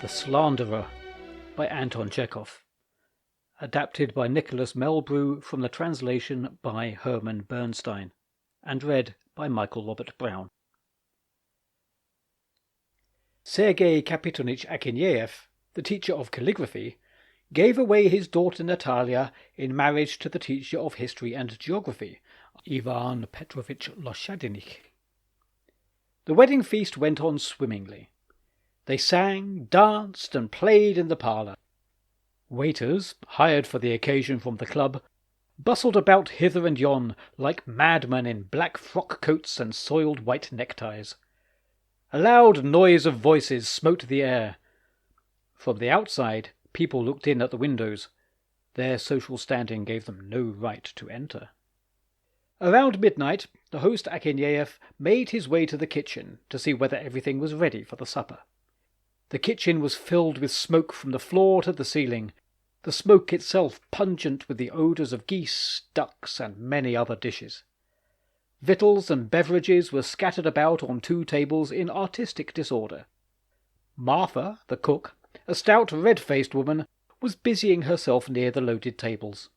The Slanderer by Anton Chekhov. Adapted by Nicholas Melbrew from the translation by Herman Bernstein, and read by Michael Robert Brown. Sergey Kapitonlch Akhineyev, the teacher of calligraphy, gave away his daughter Natalia in marriage to the teacher of history and geography, Ivan Petrovich Loshadinich. The wedding feast went on swimmingly. They sang, danced, and played in the parlour. Waiters, hired for the occasion from the club, bustled about hither and yon like madmen in black frock coats and soiled white neckties. A loud noise of voices smote the air. From the outside, people looked in at the windows. Their social standing gave them no right to enter. Around midnight, the host Akhineyev made his way to the kitchen to see whether everything was ready for the supper. The kitchen was filled with smoke from the floor to the ceiling, the smoke itself pungent with the odours of geese, ducks, and many other dishes. Victuals and beverages were scattered about on two tables in artistic disorder. Martha, the cook, a stout red-faced woman, was busying herself near the loaded tables.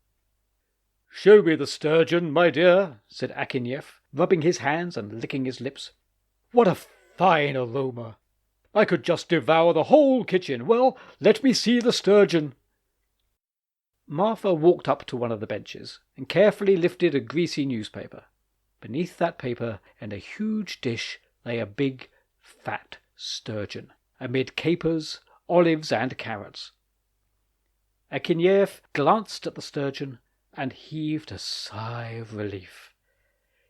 "Show me the sturgeon, my dear," said Akhineyev, rubbing his hands and licking his lips. "What a fine aroma! I could just devour the whole kitchen. Well, let me see the sturgeon." Martha walked up to one of the benches and carefully lifted a greasy newspaper. Beneath that paper, in a huge dish, lay a big, fat sturgeon, amid capers, olives, and carrots. Akhineyev glanced at the sturgeon and heaved a sigh of relief.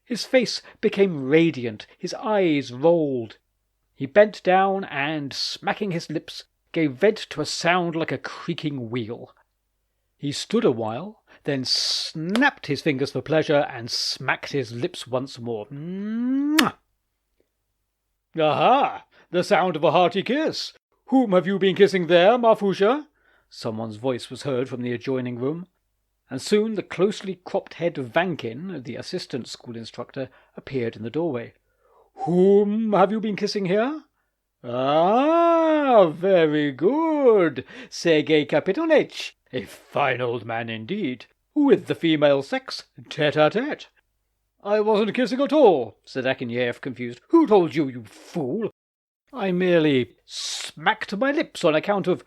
His face became radiant, his eyes rolled. He bent down and, smacking his lips, gave vent to a sound like a creaking wheel. He stood a while, then snapped his fingers for pleasure and smacked his lips once more. Mwah! "Aha! The sound of a hearty kiss! Whom have you been kissing there, Marfusha?" Someone's voice was heard from the adjoining room, and soon the closely cropped head of Vankin, the assistant school instructor, appeared in the doorway. "Whom have you been kissing here?" "Ah, very good. Sergey Kapitonlch. A fine old man indeed. With the female sex, tete-a-tete." "I wasn't kissing at all," said Akhineyev, confused. "Who told you, you fool?" "I merely smacked my lips on account of...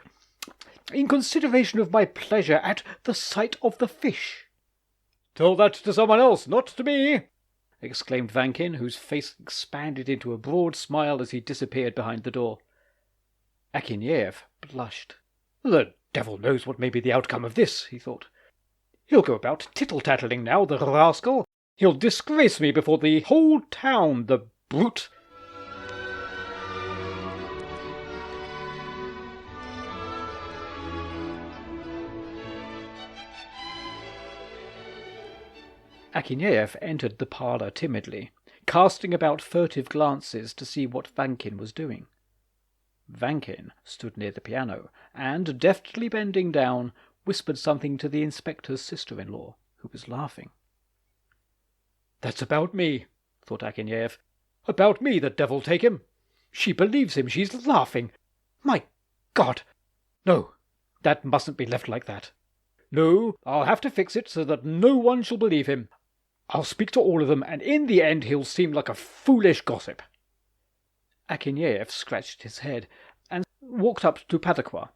in consideration of my pleasure at the sight of the fish." "Tell that to someone else, not to me!" exclaimed Vankin, whose face expanded into a broad smile as he disappeared behind the door. Akhineyev blushed. "The devil knows what may be the outcome of this," he thought. "He'll go about tittle-tattling now, the rascal. He'll disgrace me before the whole town, the brute." Akhineyev entered the parlour timidly, casting about furtive glances to see what Vankin was doing. Vankin stood near the piano, and, deftly bending down, whispered something to the inspector's sister-in-law, who was laughing. "That's about me," thought Akhineyev. "About me, the devil take him! She believes him, she's laughing! My God! No, that mustn't be left like that. No, I'll have to fix it so that no one shall believe him. I'll speak to all of them, and in the end he'll seem like a foolish gossip." Akhineyev scratched his head and walked up to Padakwa.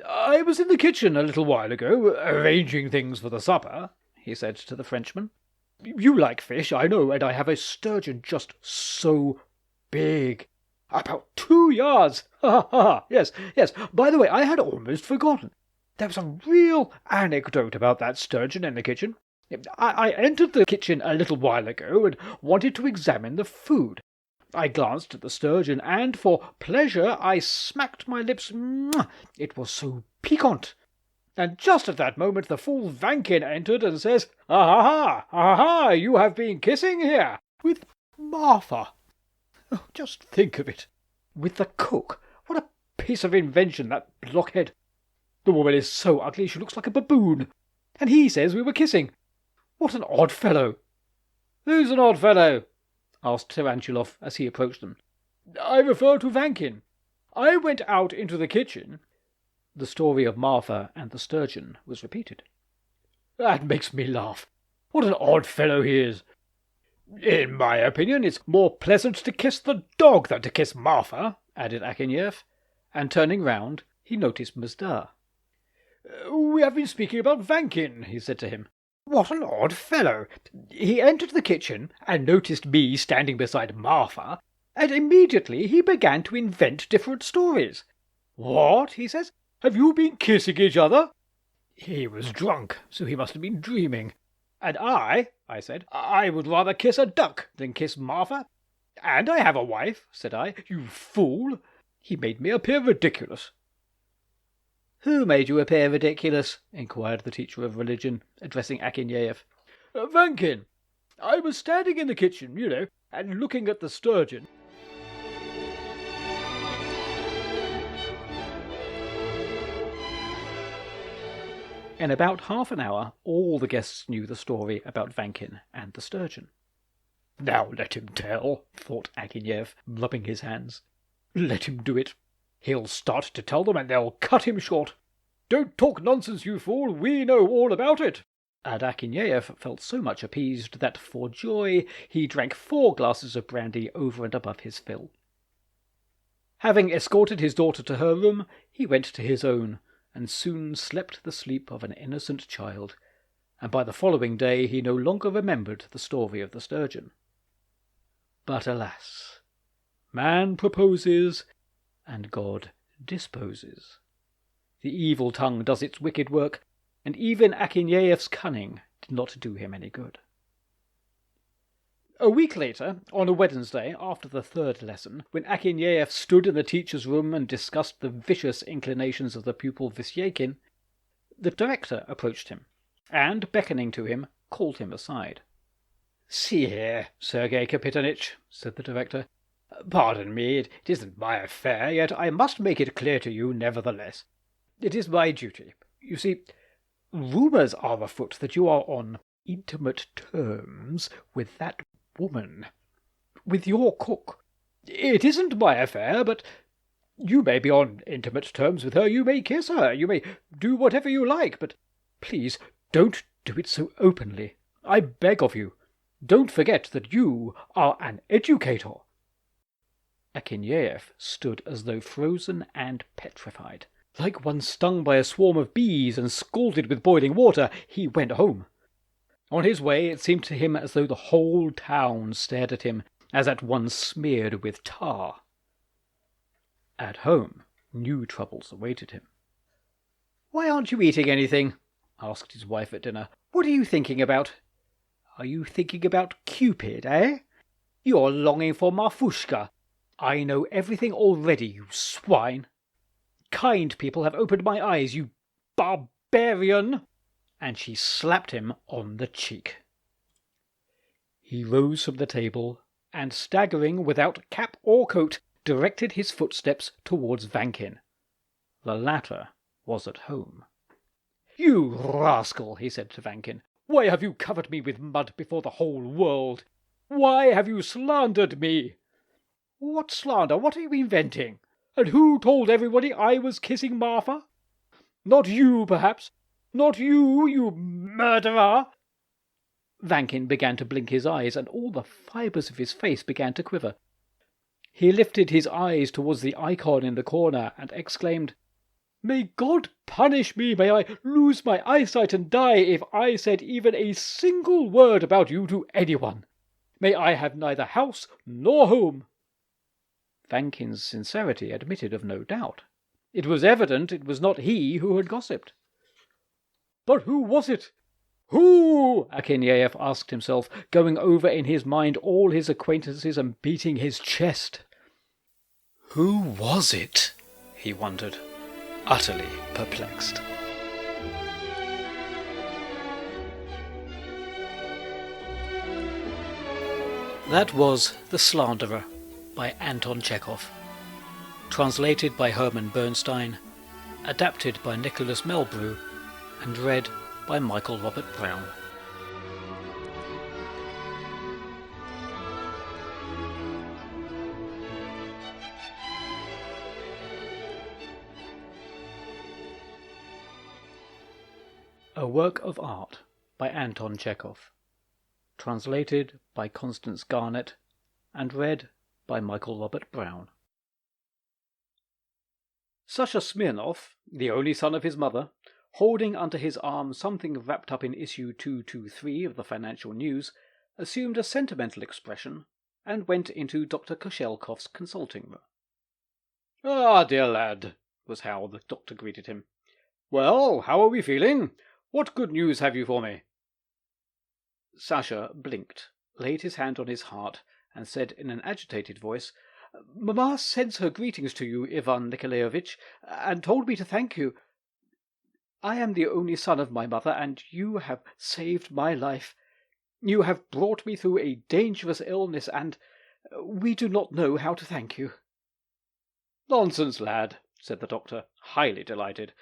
"I was in the kitchen a little while ago, arranging things for the supper," he said to the Frenchman. "You like fish, I know, and I have a sturgeon just so big. About 2 yards. Ha ha ha! Yes. By the way, I had almost forgotten. There was a real anecdote about that sturgeon in the kitchen. I entered the kitchen a little while ago and wanted to examine the food. I glanced at the sturgeon, and for pleasure I smacked my lips. It was so piquant. And just at that moment the fool Vankin entered and says, 'Ah ha, you have been kissing here with Martha.' Oh, just think of it. With the cook. What a piece of invention, that blockhead. The woman is so ugly she looks like a baboon. And he says we were kissing. What an odd fellow." "Who's an odd fellow?" asked Taranchulov as he approached them. "I refer to Vankin. I went out into the kitchen. The story of Martha and the sturgeon was repeated. That makes me laugh. What an odd fellow he is. In my opinion, it's more pleasant to kiss the dog than to kiss Martha, added Akhineyev, and turning round, he noticed Mazda. We have been speaking about Vankin, he said to him. What an odd fellow. He entered the kitchen and noticed me standing beside Martha, and immediately he began to invent different stories. What, he says, have you been kissing each other? He was drunk, so he must have been dreaming. And I said, I would rather kiss a duck than kiss Martha. And I have a wife, said I. You fool. He made me appear ridiculous. Who made you appear ridiculous? Inquired the teacher of religion, addressing Akhineyev. Vankin. I was standing in the kitchen, and looking at the sturgeon. In about half an hour, all the guests knew the story about Vankin and the sturgeon. Now let him tell, thought Akhineyev, rubbing his hands. Let him do it. He'll start to tell them and they'll cut him short. Don't talk nonsense, you fool, we know all about it. And Akhineyev felt so much appeased that for joy he drank 4 glasses of brandy over and above his fill. Having escorted his daughter to her room, he went to his own, and soon slept the sleep of an innocent child, and by the following day he no longer remembered the story of the sturgeon. But alas, man proposes, and God disposes. The evil tongue does its wicked work, and even Akhineyev's cunning did not do him any good. A week later, on a Wednesday, after the 3rd lesson, when Akhineyev stood in the teacher's room and discussed the vicious inclinations of the pupil Visyakin, the director approached him, and, beckoning to him, called him aside. See here, Sergey Kapitonlch, said the director. Pardon me, it isn't my affair, yet I must make it clear to you nevertheless. It is my duty. You see, rumours are afoot that you are on intimate terms with that woman, with your cook. It isn't my affair, but you may be on intimate terms with her, you may kiss her, you may do whatever you like, but please don't do it so openly. I beg of you. Don't forget that you are an educator. Akhineyev stood as though frozen and petrified. Like one stung by a swarm of bees and scalded with boiling water, he went home. On his way, it seemed to him as though the whole town stared at him, as at one smeared with tar. At home, new troubles awaited him. "Why aren't you eating anything?" asked his wife at dinner. "What are you thinking about?" "Are you thinking about Cupid, eh? You're longing for Marfushka. I know everything already, you swine. Kind people have opened my eyes, you barbarian!" And she slapped him on the cheek. He rose from the table, and staggering without cap or coat, directed his footsteps towards Vankin. The latter was at home. "You rascal," he said to Vankin, "why have you covered me with mud before the whole world? Why have you slandered me?" "What slander? What are you inventing? And who told everybody I was kissing Martha? Not you, perhaps. Not you, you murderer!" Vankin began to blink his eyes, and all the fibres of his face began to quiver. He lifted his eyes towards the icon in the corner and exclaimed, "May God punish me! May I lose my eyesight and die if I said even a single word about you to anyone! May I have neither house nor home!" Vankin's sincerity admitted of no doubt. It was evident it was not he who had gossiped. But who was it? Who? Akhineyev asked himself, going over in his mind all his acquaintances and beating his chest. Who was it? He wondered, utterly perplexed. That was The Slanderer by Anton Chekhov, translated by Herman Bernstein, adapted by Nicholas Melbrew, and read by Michael Robert Brown. A Work of Art by Anton Chekhov. Translated by Constance Garnett and read by Michael Robert Brown. Sasha Smirnov, the only son of his mother, holding under his arm something wrapped up in issue 223 of the Financial News, assumed a sentimental expression and went into Dr. Koshelkov's consulting room. "Ah, dear lad," was how the doctor greeted him. "Well, how are we feeling? What good news have you for me?" Sasha blinked, laid his hand on his heart, and said in an agitated voice, "Mamma sends her greetings to you, Ivan Nikolaevich, and told me to thank you. I am the only son of my mother, and you have saved my life. You have brought me through a dangerous illness, and we do not know how to thank you." "Nonsense, lad," said the doctor, highly delighted.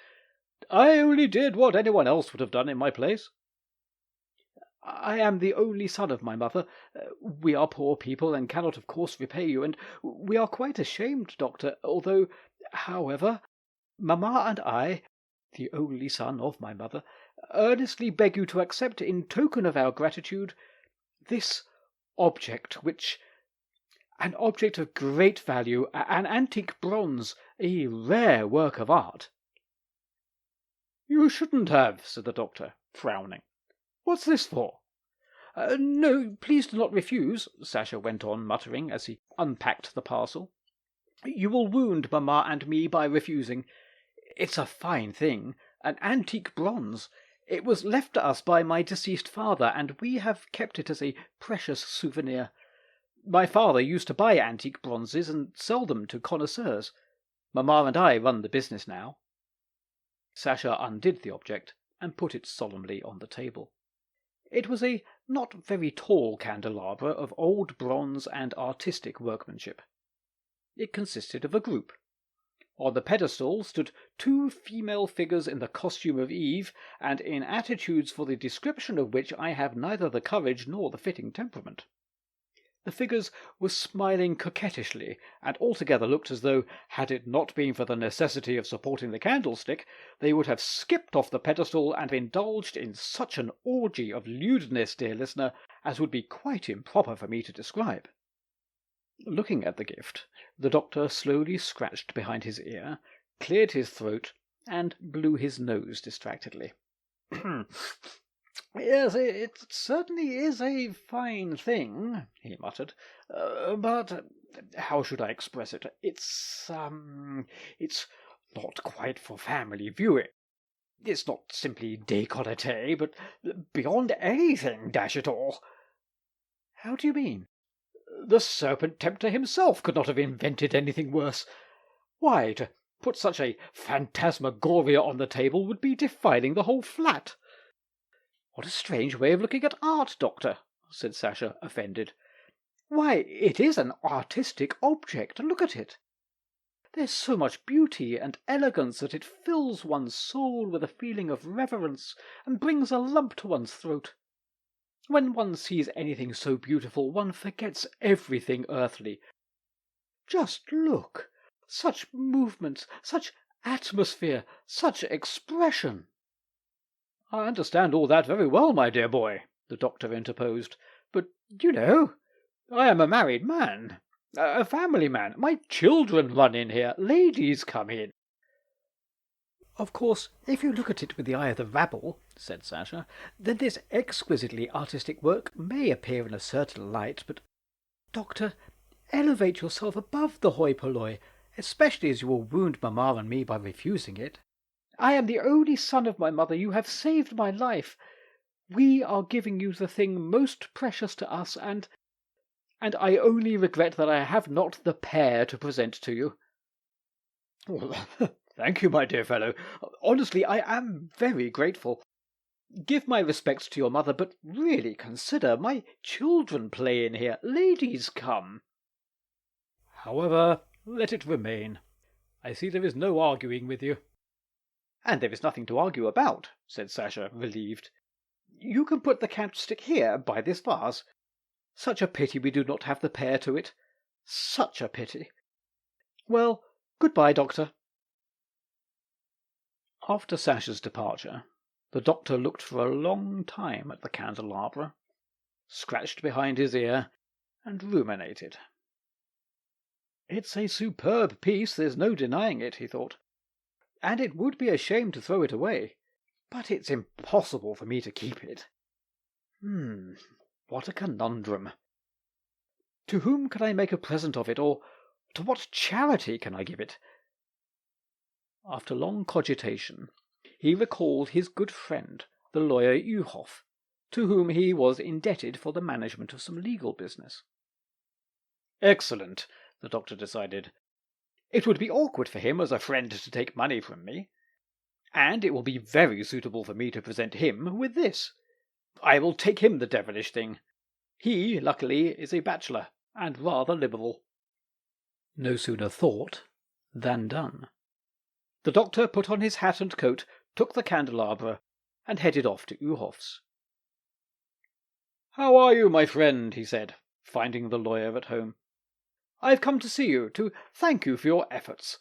"I only did what anyone else would have done in my place." "I am the only son of my mother. We are poor people and cannot of course repay you, and we are quite ashamed, doctor, although, however, Mamma and I, the only son of my mother, earnestly beg you to accept in token of our gratitude this object, an object of great value, an antique bronze, a rare work of art." "You shouldn't have," said the doctor, frowning. "What's this for?" No, please do not refuse," Sasha went on muttering as he unpacked the parcel. "You will wound Mamma and me by refusing. It's a fine thing, an antique bronze. It was left to us by my deceased father, and we have kept it as a precious souvenir. My father used to buy antique bronzes and sell them to connoisseurs. Mamma and I run the business now." Sasha undid the object and put it solemnly on the table. It was a not very tall candelabra of old bronze and artistic workmanship. It consisted of a group. On the pedestal stood two female figures in the costume of Eve, and in attitudes for the description of which I have neither the courage nor the fitting temperament. The figures were smiling coquettishly, and altogether looked as though, had it not been for the necessity of supporting the candlestick, they would have skipped off the pedestal and indulged in such an orgy of lewdness, dear listener, as would be quite improper for me to describe. Looking at the gift, the doctor slowly scratched behind his ear, cleared his throat, and blew his nose distractedly. "Yes, it certainly is a fine thing," he muttered. "But how should I express it? It's not quite for family viewing. It's not simply décolleté, but beyond anything, dash it all." "How do you mean?" "The serpent tempter himself could not have invented anything worse. Why, to put such a phantasmagoria on the table would be defiling the whole flat." "What a strange way of looking at art, doctor," said Sasha, offended. "Why, it is an artistic object. Look at it. There's so much beauty and elegance that it fills one's soul with a feeling of reverence and brings a lump to one's throat. When one sees anything so beautiful, one forgets everything earthly. Just look! Such movement, such atmosphere, such expression." "I understand all that very well, my dear boy," the doctor interposed, "but, you know, I am a married man, a family man. My children run in here, ladies come in." "Of course, if you look at it with the eye of the rabble," said Sasha, "then this exquisitely artistic work may appear in a certain light, but, doctor, elevate yourself above the hoi polloi, especially as you will wound Mamma and me by refusing it. I am the only son of my mother. You have saved my life. We are giving you the thing most precious to us, and I only regret that I have not the pear to present to you." "Well, thank you, my dear fellow. Honestly, I am very grateful. Give my respects to your mother, but really consider, my children play in here. Ladies come." "However, let it remain. I see there is no arguing with you." "And there is nothing to argue about," said Sasha, relieved. "You can put the candlestick here, by this vase. Such a pity we do not have the pear to it. Such a pity. Well, goodbye, doctor." After Sasha's departure, The doctor looked for a long time at the candelabra, scratched behind his ear, and ruminated. "It's a superb piece, there's no denying it," he thought, "and it would be a shame to throw it away, but it's impossible for me to keep it. What a conundrum! To whom can I make a present of it, or to what charity can I give it?" After long cogitation, he recalled his good friend, the lawyer Chekhov, to whom he was indebted for the management of some legal business. Excellent, the doctor decided. It would be awkward for him as a friend to take money from me, and it will be very suitable for me to present him with this. I will take him the devilish thing. He, luckily, is a bachelor, and rather liberal. No sooner thought than done. The doctor put on his hat and coat, took the candelabra, and headed off to Chekhov's. "How are you, my friend?" he said, finding the lawyer at home. "I've come to see you, to thank you for your efforts.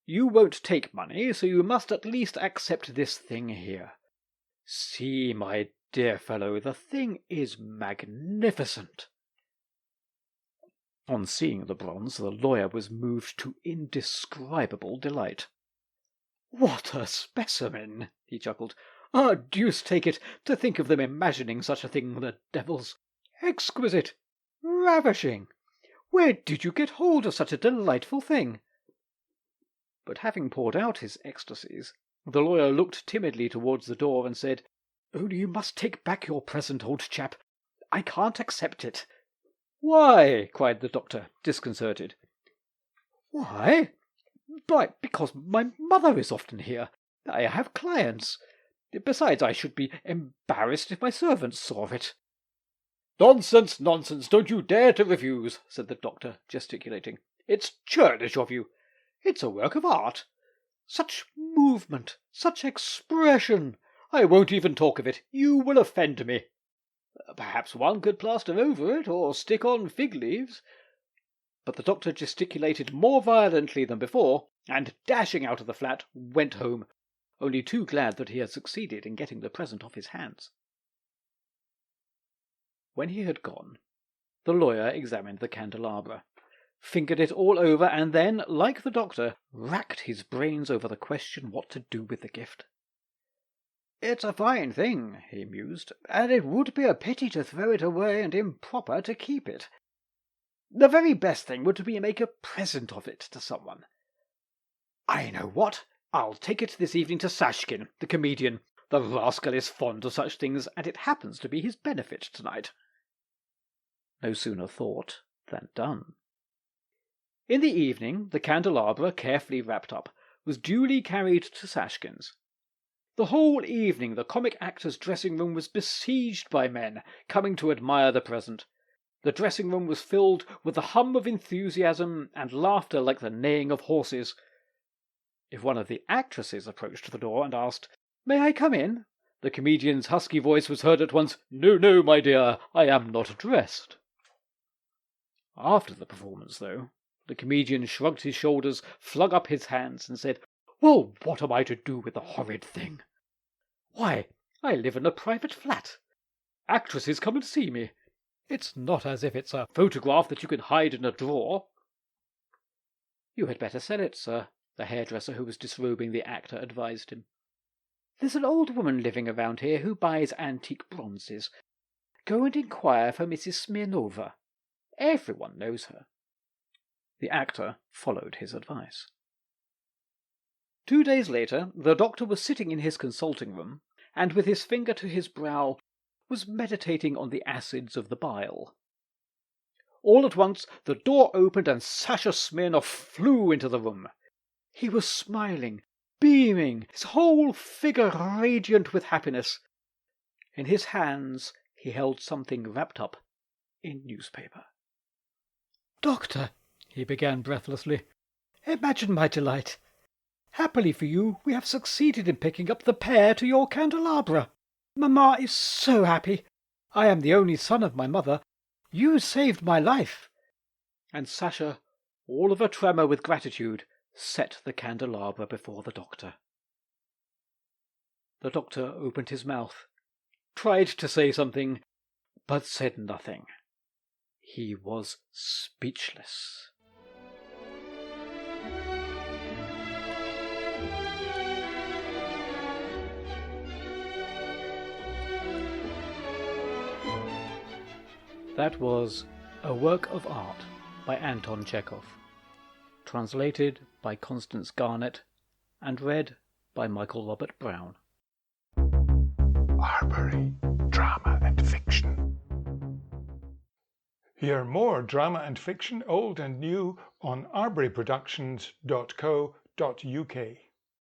You won't take money, so you must at least accept this thing here. See, my dear fellow, the thing is magnificent." On seeing the bronze, the lawyer was moved to indescribable delight. "What a specimen!" he chuckled. "Deuce take it, to think of them imagining such a thing, the devils! Exquisite! Ravishing! Where did you get hold of such a delightful thing?" But having poured out his ecstasies, the lawyer looked timidly towards the door and said, "Oh, you must take back your present, old chap. I can't accept it." "Why?" cried the doctor, disconcerted. "Why? Why, because my mother is often here. I have clients. Besides, I should be embarrassed if my servants saw it." "Nonsense, nonsense! Don't you dare to refuse," said the doctor, gesticulating. "It's churlish of you. It's a work of art. Such movement, such expression! I won't even talk of it. You will offend me. Perhaps one could plaster over it, or stick on fig leaves." But the doctor gesticulated more violently than before, and, dashing out of the flat, went home, only too glad that he had succeeded in getting the present off his hands. When he had gone, the lawyer examined the candelabra, fingered it all over, and then, like the doctor, racked his brains over the question what to do with the gift. "It's a fine thing," he mused, "and it would be a pity to throw it away and improper to keep it. The very best thing would be to make a present of it to someone. I know what! I'll take it this evening to Sashkin, the comedian. The rascal is fond of such things, and it happens to be his benefit tonight." No sooner thought than done. In the evening, the candelabra, carefully wrapped up, was duly carried to Sashkin's. The whole evening the comic actor's dressing-room was besieged by men coming to admire the present. The dressing-room was filled with the hum of enthusiasm and laughter like the neighing of horses. If one of the actresses approached the door and asked, "May I come in?" the comedian's husky voice was heard at once, "No, no, my dear, I am not dressed." After the performance, though, the comedian shrugged his shoulders, flung up his hands, and said, "Well, what am I to do with the horrid thing? Why, I live in a private flat. Actresses come and see me. It's not as if it's a photograph that you can hide in a drawer." "You had better sell it, sir," the hairdresser who was disrobing the actor advised him. "There's an old woman living around here who buys antique bronzes. Go and inquire for Mrs. Smirnova. Everyone knows her." The actor followed his advice. 2 days later, the doctor was sitting in his consulting room, and with his finger to his brow, was meditating on the acids of the bile. All at once the door opened and Sasha Smirnov flew into the room. He was smiling, beaming, his whole figure radiant with happiness. In his hands he held something wrapped up in newspaper. "Doctor," he began breathlessly, "imagine my delight. Happily for you, we have succeeded in picking up the pear to your candelabra. Mamma is so happy. I am the only son of my mother. You saved my life." And Sasha, all of a tremor with gratitude, set the candelabra before the doctor. The doctor opened his mouth, tried to say something, but said nothing. He was speechless. That was A Work of Art by Anton Chekhov, translated by Constance Garnett and read by Michael Robert Brown. Arbury, Drama and Fiction. Hear more drama and fiction, old and new, on arburyproductions.co.uk.